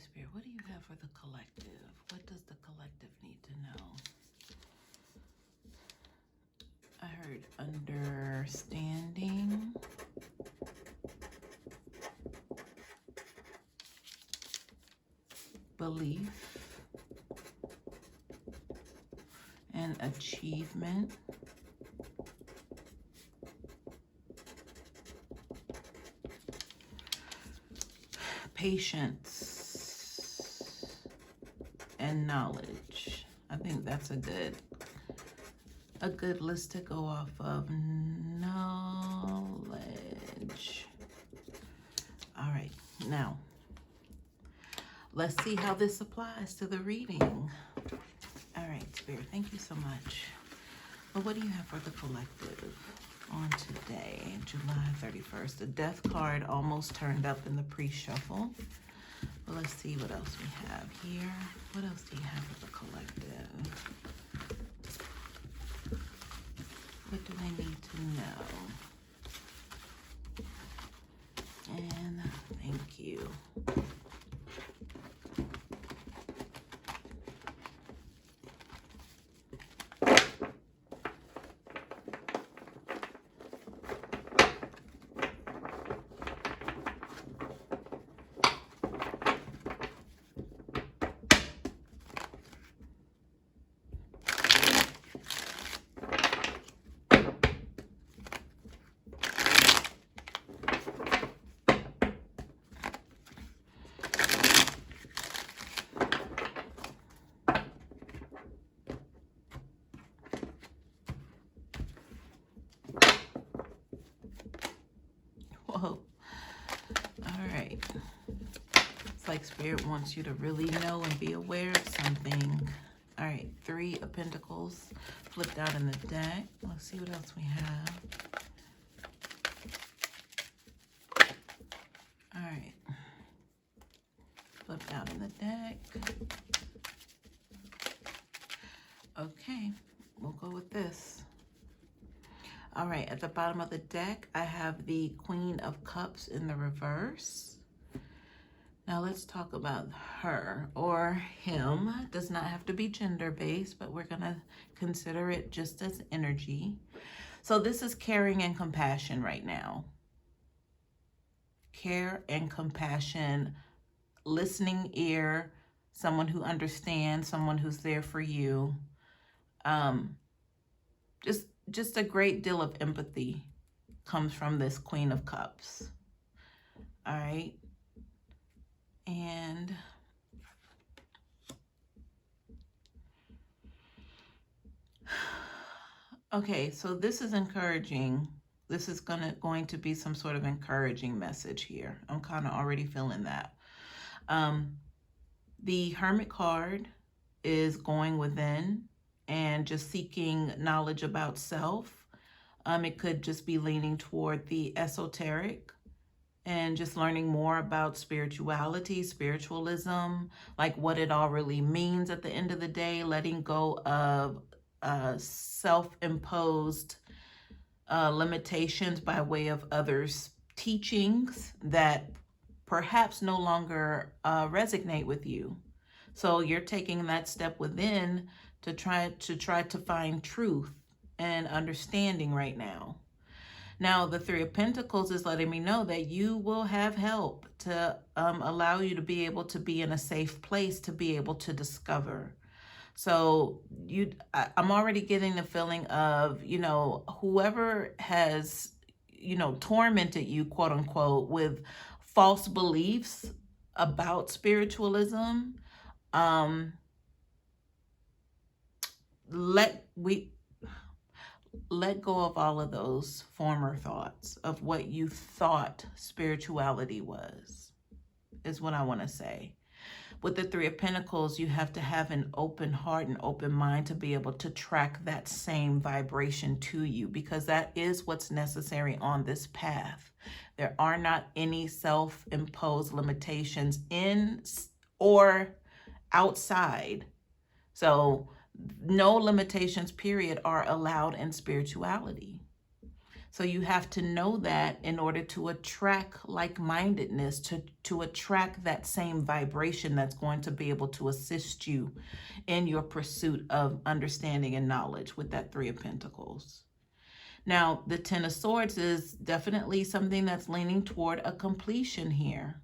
Spirit, what do you have for the collective? What does the collective need to know? I heard understanding, belief, and achievement. Patience and knowledge. I think that's a good list to go off of. Knowledge. All right, now let's see how this applies to the reading. All right, Spirit, thank you so much. Well, what do you have for the collective on today, July 31st? The Death card almost turned up in the pre-shuffle. Well, let's see what else we have here. What else do you have for the collective? What do they need to know? And thank you. Whoa. All right. It's like Spirit wants you to really know and be aware of something. All right. 3 of Pentacles flipped out in the deck. Let's see what else we have. All right. Flipped out in the deck. Okay. We'll go with this. All right, at the bottom of the deck, I have the Queen of Cups in the reverse. Now let's talk about her or him. It does not have to be gender-based, but we're going to consider it just as energy. So this is caring and compassion right now. Care and compassion, listening ear, someone who understands, someone who's there for you. Just a great deal of empathy comes from this Queen of Cups. All right. And okay, so this is encouraging. This is going to be some sort of encouraging message here. I'm kind of already feeling that. The Hermit card is going within and just seeking knowledge about self. It could just be leaning toward the esoteric and just learning more about spirituality, spiritualism, like what it all really means at the end of the day, letting go of self-imposed limitations by way of others' teachings that perhaps no longer resonate with you. So you're taking that step within to try to find truth and understanding right now. Now, the 3 of Pentacles is letting me know that you will have help to allow you to be able to be in a safe place to be able to discover. So I'm already getting the feeling of, whoever has, tormented you, quote unquote, with false beliefs about spiritualism, let go of all of those former thoughts of what you thought spirituality was, is what I want to say. With the 3 of Pentacles, you have to have an open heart and open mind to be able to track that same vibration to you, because that is what's necessary on this path. There are not any self-imposed limitations in or outside. So no limitations, period, are allowed in spirituality. So you have to know that in order to attract like-mindedness, to attract that same vibration that's going to be able to assist you in your pursuit of understanding and knowledge with that Three of Pentacles. Now, the Ten of Swords is definitely something that's leaning toward a completion here.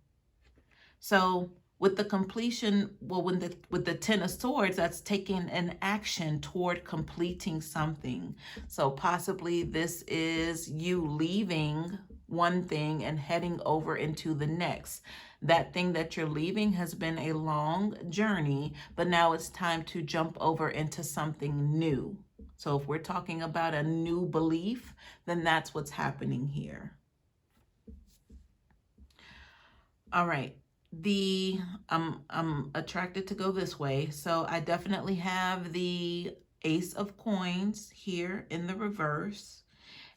So with the completion, well, with the Ten of Swords, that's taking an action toward completing something. So possibly this is you leaving one thing and heading over into the next. That thing that you're leaving has been a long journey, but now it's time to jump over into something new. So if we're talking about a new belief, then that's what's happening here. All right. I'm attracted to go this way. So I definitely have the Ace of Coins here in the reverse,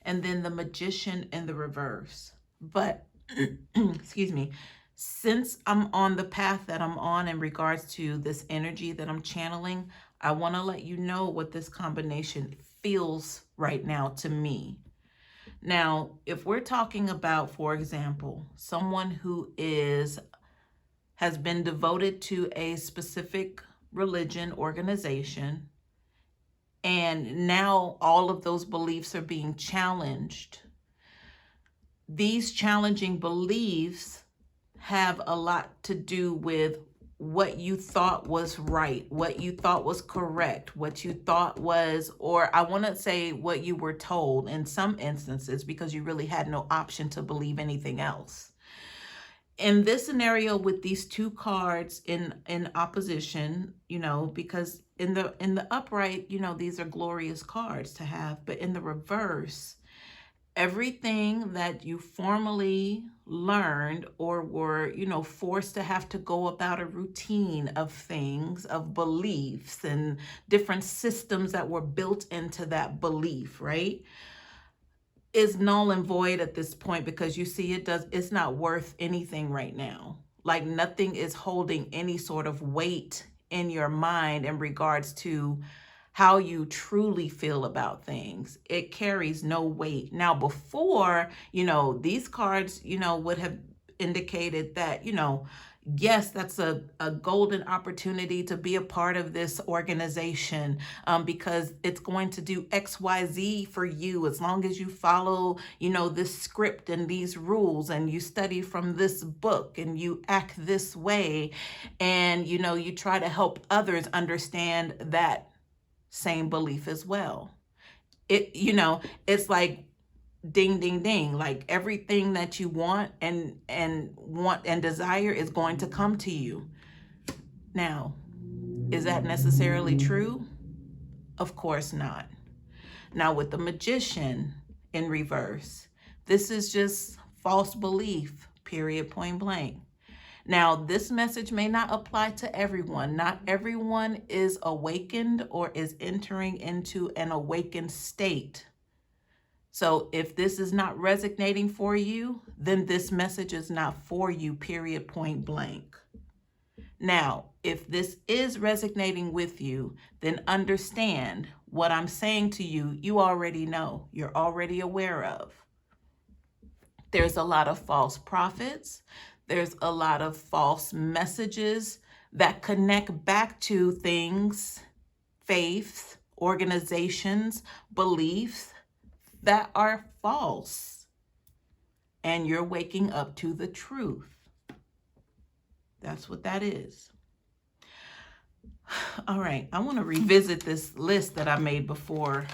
and then the Magician in the reverse. But excuse me, since I'm on the path that I'm on in regards to this energy that I'm channeling, I want to let you know what this combination feels right now to me. Now, if we're talking about, for example, someone who has been devoted to a specific religion, organization, and now all of those beliefs are being challenged. These challenging beliefs have a lot to do with what you thought was right, what you thought was correct, what you thought was, or I want to say what you were told in some instances, because you really had no option to believe anything else. In this scenario with these two cards in opposition, you know, because in the upright, you know, these are glorious cards to have, but in the reverse, everything that you formally learned or were, you know, forced to have to go about a routine of things, of beliefs and different systems that were built into that belief, right, is null and void at this point, because you see it's not worth anything right now. Like nothing is holding any sort of weight in your mind in regards to how you truly feel about things. It carries no weight. Now, before, you know, these cards, you know, would have indicated that, you know, yes, that's a golden opportunity to be a part of this organization, because it's going to do XYZ for you as long as you follow, you know, this script and these rules, and you study from this book and you act this way, and, you know, you try to help others understand that same belief as well. It, you know, it's like ding, ding, ding, like everything that you want and desire is going to come to you. Now, is that necessarily true? Of course not. Now with the Magician in reverse, this is just false belief, period, point blank. Now, this message may not apply to everyone. Not everyone is awakened or is entering into an awakened state. So if this is not resonating for you, then this message is not for you, period, point blank. Now, if this is resonating with you, then understand what I'm saying to you, you already know, you're already aware of. There's a lot of false prophets. There's a lot of false messages that connect back to things, faiths, organizations, beliefs that are false. And you're waking up to the truth. That's what that is. All right, I want to revisit this list that I made before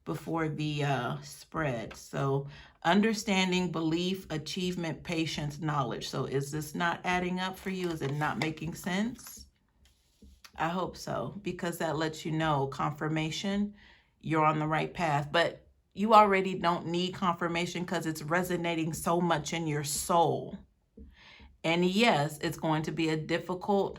the spread. So understanding, belief, achievement, patience, knowledge. So is this not adding up for you? Is it not making sense? I hope so, because that lets you know, confirmation, you're on the right path. But you already don't need confirmation because it's resonating so much in your soul. And yes, it's going to be a difficult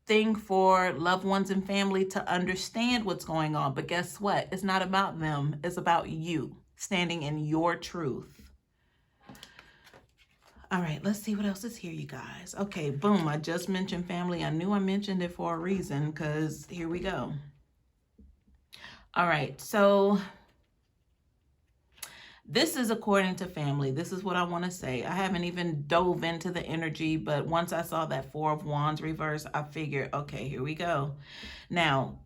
thing for loved ones and family to understand what's going on. But guess what? It's not about them. It's about you standing in your truth. All right, let's see what else is here, you guys. Okay, boom. I just mentioned family. I knew I mentioned it for a reason, because here we go. All right, so This is according to family. This is what I want to say. I haven't even dove into the energy, but once I saw that Four of Wands reverse, I figured, okay, here we go. Now,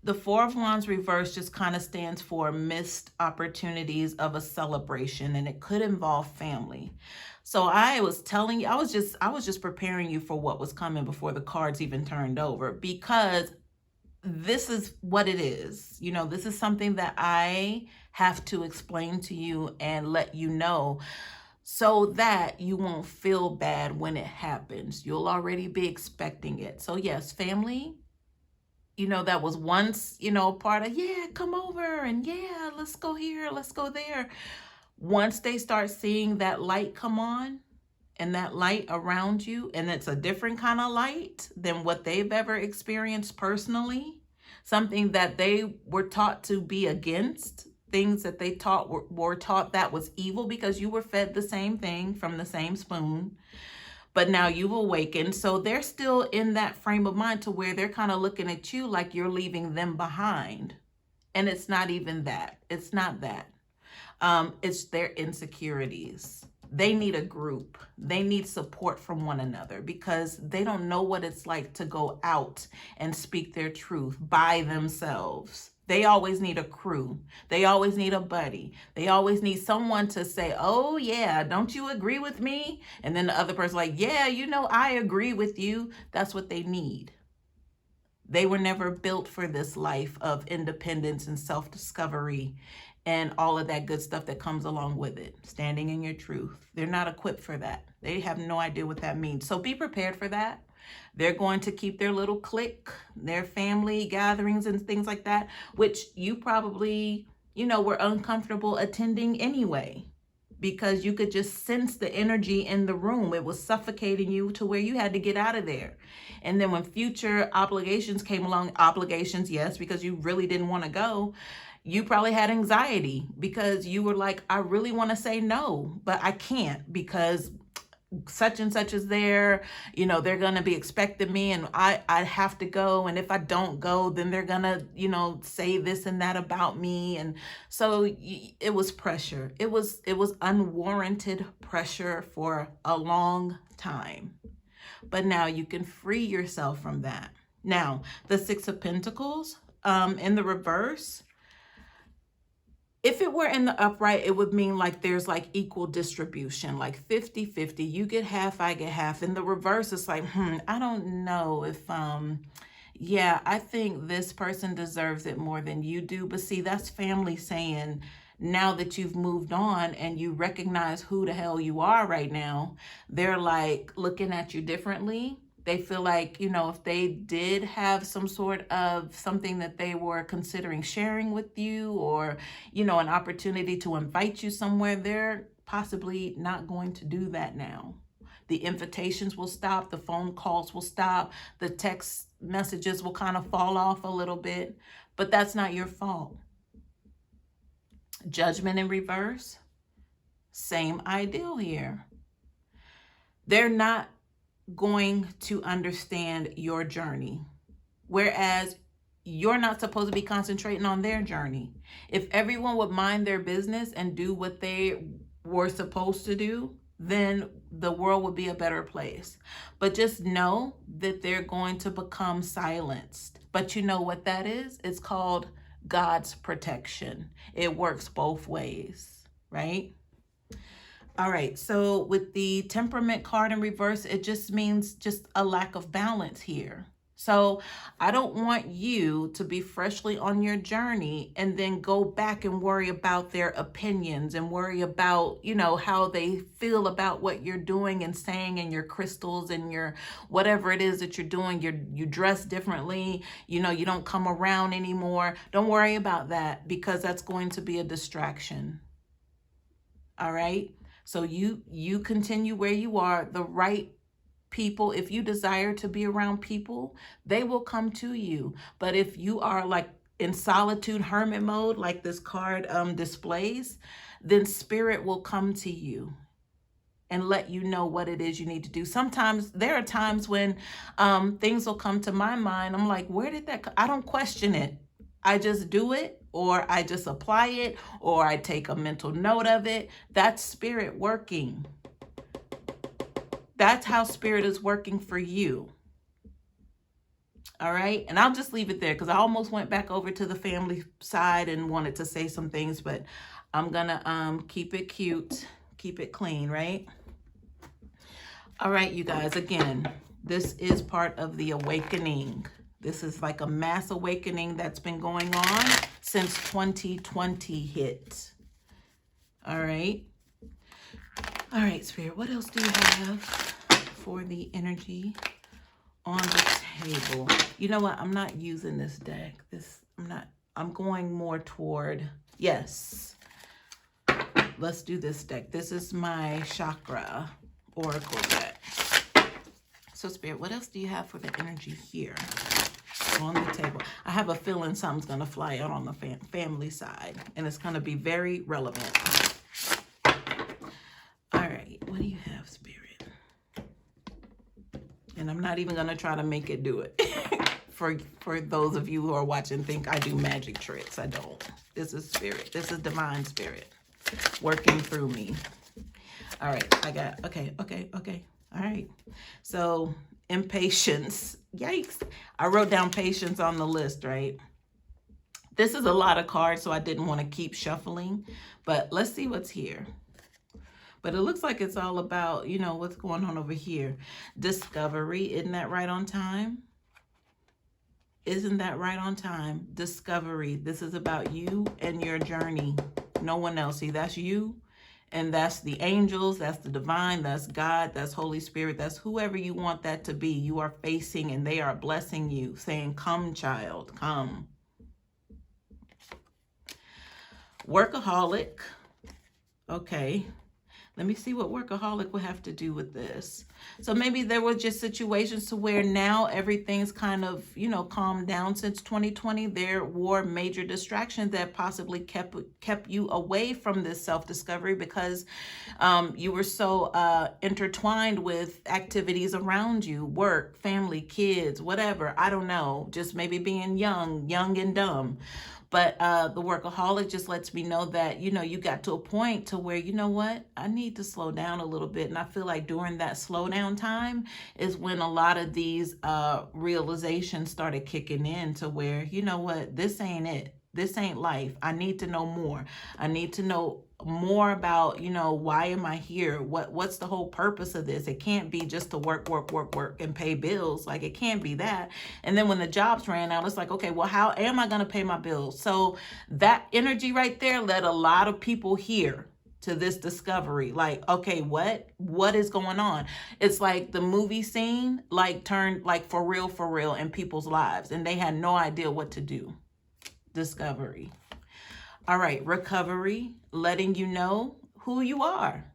the Four of Wands reverse just kind of stands for missed opportunities of a celebration, and it could involve family. So I was telling you, I was just preparing you for what was coming before the cards even turned over, because this is what it is. You know, this is something that I have to explain to you and let you know, so that you won't feel bad when it happens. You'll already be expecting it. So yes, family, you know, that was once, you know, part of, yeah, come over and yeah, let's go here, let's go there. Once they start seeing that light come on and that light around you, and it's a different kind of light than what they've ever experienced personally, something that they were taught to be against, things that they were taught that was evil, because you were fed the same thing from the same spoon. But now you've awakened. So they're still in that frame of mind to where they're kind of looking at you like you're leaving them behind. And it's not even that. It's not that. It's their insecurities. They need a group. They need support from one another, because they don't know what it's like to go out and speak their truth by themselves. They always need a crew. They always need a buddy. They always need someone to say, oh yeah, don't you agree with me? And then the other person like, yeah, you know, I agree with you. That's what they need. They were never built for this life of independence and self-discovery and all of that good stuff that comes along with it. Standing in your truth. They're not equipped for that. They have no idea what that means. So be prepared for that. They're going to keep their little clique, their family gatherings and things like that, which you probably, you know, were uncomfortable attending anyway, because you could just sense the energy in the room. It was suffocating you to where you had to get out of there. And then when future obligations came along, obligations, yes, because you really didn't want to go, you probably had anxiety because you were like, I really want to say no, but I can't because such and such is there, you know, they're going to be expecting me and I have to go. And if I don't go, then they're going to, you know, say this and that about me. And so it was pressure. It was unwarranted pressure for a long time. But now you can free yourself from that. Now, the Six of Pentacles in the reverse, if it were in the upright, it would mean like there's like equal distribution, like 50-50. You get half, I get half. In the reverse, it's like, I don't know if, yeah, I think this person deserves it more than you do. But see, that's family saying, now that you've moved on and you recognize who the hell you are right now, they're like looking at you differently. They feel like, you know, if they did have some sort of something that they were considering sharing with you, or, you know, an opportunity to invite you somewhere, they're possibly not going to do that now. The invitations will stop. The phone calls will stop. The text messages will kind of fall off a little bit, but that's not your fault. Judgment in reverse, same ideal here. They're not going to understand your journey, whereas you're not supposed to be concentrating on their journey. If everyone would mind their business and do what they were supposed to do, then the world would be a better place. But just know that they're going to become silenced. But you know what that is? It's called God's protection. It works both ways, right? All right, so with the temperament card in reverse, it just means just a lack of balance here. So I don't want you to be freshly on your journey and then go back and worry about their opinions and worry about, you know, how they feel about what you're doing and saying and your crystals and your whatever it is that you're doing. You dress differently, you know, you don't come around anymore. Don't worry about that, because that's going to be a distraction. All right. So you continue where you are. The right people, if you desire to be around people, they will come to you. But if you are like in solitude, hermit mode, like this card displays, then spirit will come to you and let you know what it is you need to do. Sometimes there are times when things will come to my mind. I'm like, where did that come? I don't question it. I just do it, or I just apply it, or I take a mental note of it. That's spirit working. That's how spirit is working for you. All right. And I'll just leave it there because I almost went back over to the family side and wanted to say some things, but I'm going to keep it cute, keep it clean, right? All right, you guys, again, this is part of the awakening. This is like a mass awakening that's been going on since 2020 hit. All right. All right, Spirit, what else do you have for the energy on the table? You know what? I'm not using this deck. I'm going more toward, yes. Let's do this deck. This is my chakra oracle deck. So Spirit, what else do you have for the energy here on the table? I have a feeling something's going to fly out on the family side, and it's going to be very relevant. All right, what do you have, Spirit? And I'm not even going to try to make it do it. For those of you who are watching, think I do magic tricks. I don't. This is Spirit. This is divine Spirit working through me. All right, I got, okay. All right. So impatience. Yikes. I wrote down patience on the list, right? This is a lot of cards, so I didn't want to keep shuffling, but let's see what's here. But it looks like it's all about, you know, what's going on over here. Discovery. Isn't that right on time? Isn't that right on time? Discovery. This is about you and your journey. No one else. See, that's you. And that's the angels, that's the divine, that's God, that's Holy Spirit, that's whoever you want that to be. You are facing and they are blessing you, saying, come, child, come. Workaholic. Okay. Let me see what workaholic will have to do with this. So maybe there were just situations to where now everything's kind of, you know, calmed down since 2020. There were major distractions that possibly kept you away from this self-discovery because you were so intertwined with activities around you, work, family, kids, whatever. I don't know, just maybe being young and dumb. But the workaholic just lets me know that, you know, you got to a point to where, you know what, I need to slow down a little bit. And I feel like during that slowdown time is when a lot of these realizations started kicking in to where, you know what, this ain't it. This ain't life. I need to know more. I need to know more about, you know, why am I here? What's the whole purpose of this? It can't be just to work and pay bills. Like, it can't be that. And then when the jobs ran out, it's like, okay, well, how am I going to pay my bills? So that energy right there led a lot of people here to this discovery. Like, okay, what is going on? It's like the movie scene, like, turned like for real in people's lives, and they had no idea what to do. Discovery. All right, recovery, letting you know who you are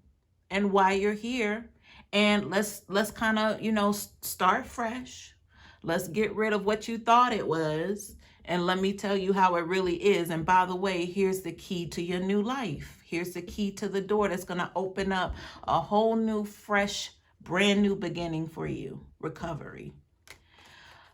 and why you're here. And let's kind of, you know, start fresh. Let's get rid of what you thought it was. And let me tell you how it really is. And by the way, here's the key to your new life. Here's the key to the door that's going to open up a whole new, fresh, brand new beginning for you. Recovery.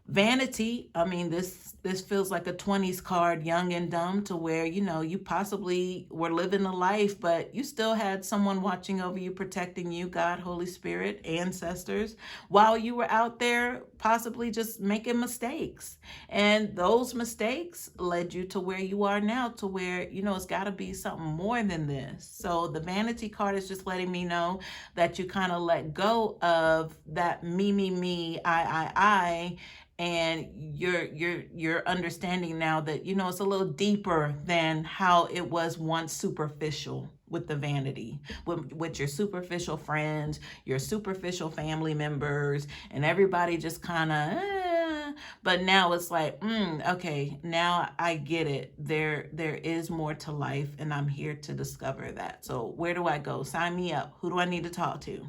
Vanity, I mean, this feels like a 20s card, young and dumb, to where, you know, you possibly were living a life, but you still had someone watching over you, protecting you, God, Holy Spirit, ancestors, while you were out there possibly just making mistakes. And those mistakes led you to where you are now, to where, you know, it's got to be something more than this. So the vanity card is just letting me know that you kind of let go of that me, I, and you're understanding now that, you know, it's a little deeper than how it was once superficial with the vanity, with your superficial friends, your superficial family members, and everybody just kind of, but now it's like, okay, now I get it. There is more to life, and I'm here to discover that. So where do I go? Sign me up. Who do I need to talk to?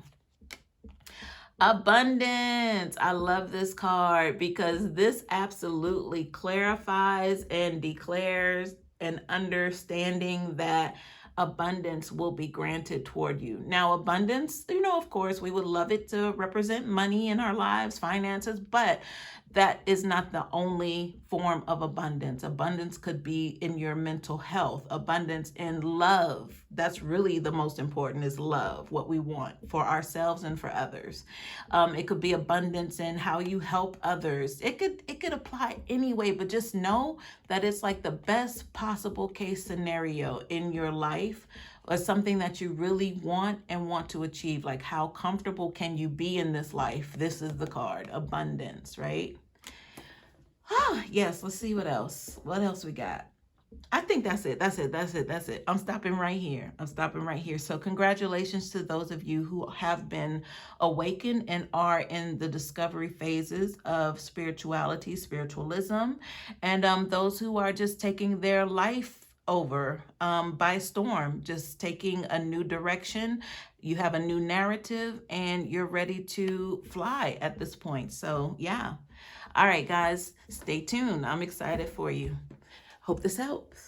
Abundance. I love this card because this absolutely clarifies and declares an understanding that abundance will be granted toward you. Now, abundance, you know, of course, we would love it to represent money in our lives, finances, but that is not the only form of abundance. Abundance could be in your mental health, abundance in love. That's really the most important, is love, what we want for ourselves and for others. It could be abundance in how you help others. It could apply anyway, but just know that it's like the best possible case scenario in your life, or something that you really want and want to achieve. Like, how comfortable can you be in this life? This is the card, abundance, right? Yes, let's see what else. What else we got? I think that's it. That's it. That's it. That's it. I'm stopping right here. I'm stopping right here. So congratulations to those of you who have been awakened and are in the discovery phases of spirituality, spiritualism, and those who are just taking their life over by storm, just taking a new direction. You have a new narrative and you're ready to fly at this point. So yeah. All right, guys, stay tuned. I'm excited for you. Hope this helps.